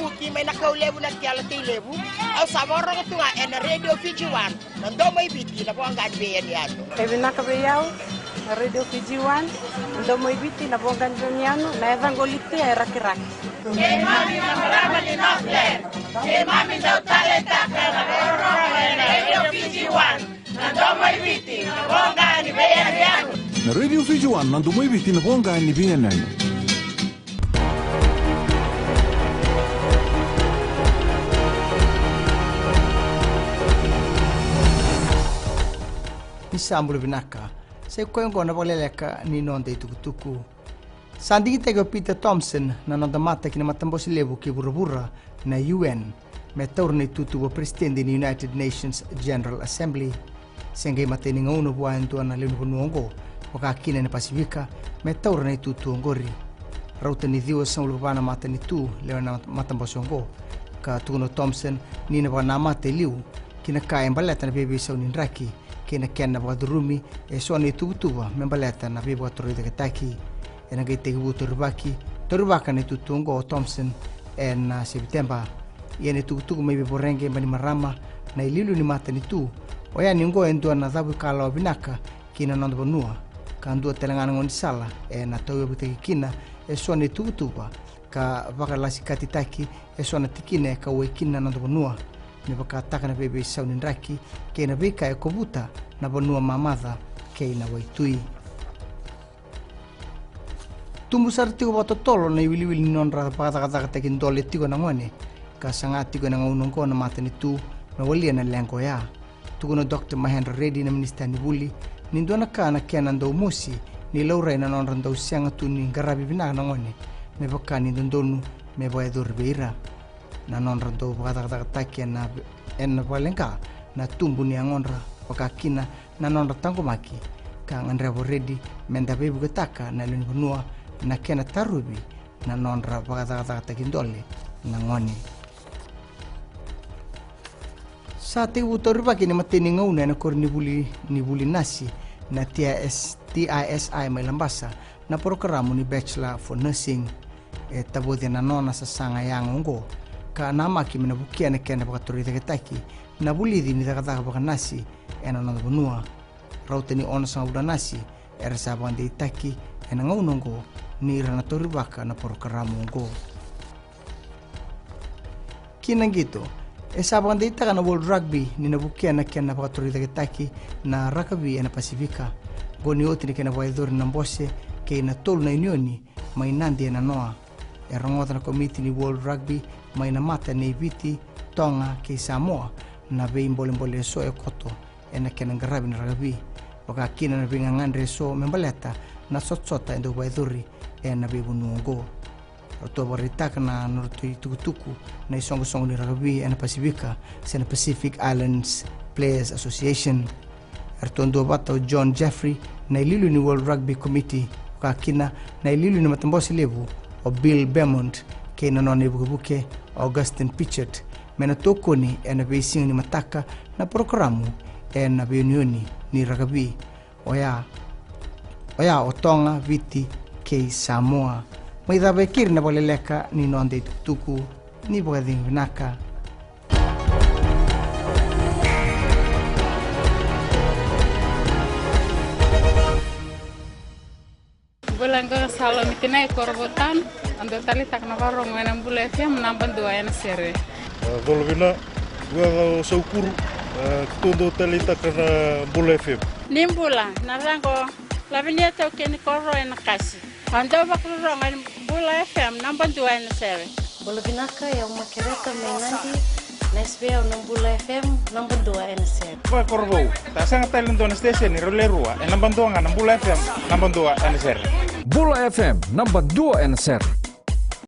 buki may nakaw lebu na tiala ti lebu au saboro ko tunga en radio Fiji 1 ndo may biti na po ang ganbe yan ebi nakabeyaw radio Fiji 1 ndo may biti na po ang ganbe yan na evangolite ay rakiraki ke mami na marama ni Northland ke mami daw talenta ka na radio Fiji 1 ndo may biti na po ang ganbe yan na radio Fiji 1 ndo may biti na po ang ganbe yan Sambulu binaka se koengo na boleleka ni nonde tukutuku sandi tego Peter Thompson na nonda mata kina matambosi lebu ki burubura na UN metorne tutu presidente ni United Nations General Assembly senge mateni ngono bua ento na lenu nuongo waka kina na Pasifika metorne tutu ngori rauta ni diwa sambulu bana mata ni tu le na matambosi ngo ka tuno Thompson ni na bana mata liu kina kae baleta na bebe saunin raki kena kena badrumi e soni tubutuba membaleta na bibo toride ketaki ena gete buturbaki torbaka ne tutungo Thompson en September yene tubutugo mebe borenge mani marama na ililu ni mata ni tu oya ni ngo endo na dhabu kala binaka kina nondo bonua kandu telangana ngoni sala na toyo buteki kina e soni tubutuba ka baka lasikati taki e sona tikine ka wekina nondo bonua ni baka takana bebe saunin raki kena beka e kobuta na bonua mamadha keina waitui tumbu sartigo batotolo na iwiliwili nonra pakata tekin dole tigo na ngone ka sangati go na ngunongko na matani tu na walia na lengo ya tugono Dr. Mahendra Reddy na minister ni buli ni ndona kana kena ndo musi ni laura na nonra ndo sianga tu ni garabi bina na ngone me baka ni ndonu me boya dorbeira na nonra ndo pakata takena en balenga na tumbu ni angonra wakakina na nonra tango maki ka ngandrevo Reddy menda bebu getaka na leni benua na kena tarubi na nonra pakata takindole na ngone sate utor baki ni mateni ngauna na kor ni buli nasi na TISI may lambasa na programo ni Bachelor for Nursing tabodi na nona sa sanga yang ngo ka nama ki minabukia na kena pakatori takitaki na bulidi ni takataka baka nasi ena nonda benua raute ni ona sang uda nasi era sabang di taki ena ngaunongo ni rana tori baka na programo ngo kina gitu sabang di taka na World Rugby ni nabukia na kena pakatori takitaki na rugby ena Pasifika goni oti ni kena waidori na mbose ke na tolu na unioni mai nandi ena noa erangota na komiti ni World Rugby mai na mata ni biti Tonga ke Samoa na vei mbole so e koto ena kena ngarabi na rugby waka kina na vinga ngandre so membaleta na sotsota endo waidori ena bebu nuongo roto baritaka na nortui tukutuku na isongo ni rugby ena Pasifika sena Pacific Islands Players Association ertondo bata John Jeffrey na ililu ni World Rugby Committee wakakina na ililu ni matambosi levu o Bill Beaumont ke na none buke Augustine Pitchett mena tokoni ena beising ni mataka na programu ena beunioni ni rugby oya otonga viti ke Samoa maida bekir na boleleka ni nonde tuku ni bogading vinaka Bulanga salo mitinai korbotan ando tali tak na warong wenang bule FM namban dua ena sere. Dolvina gua saukur tundo tali tak na bule FM. Nimbula narango lavinia to ken korro ena kasi. Ando bakrong en bule FM namban dua ena sere. Dolvina ka ya makereka menandi Nesbea nambula FM namban dua ena sere. Gua korbo ta sanga talento na station ni rolerua namban dua nambula FM namban dua ena sere. Bula FM namban 2 NSR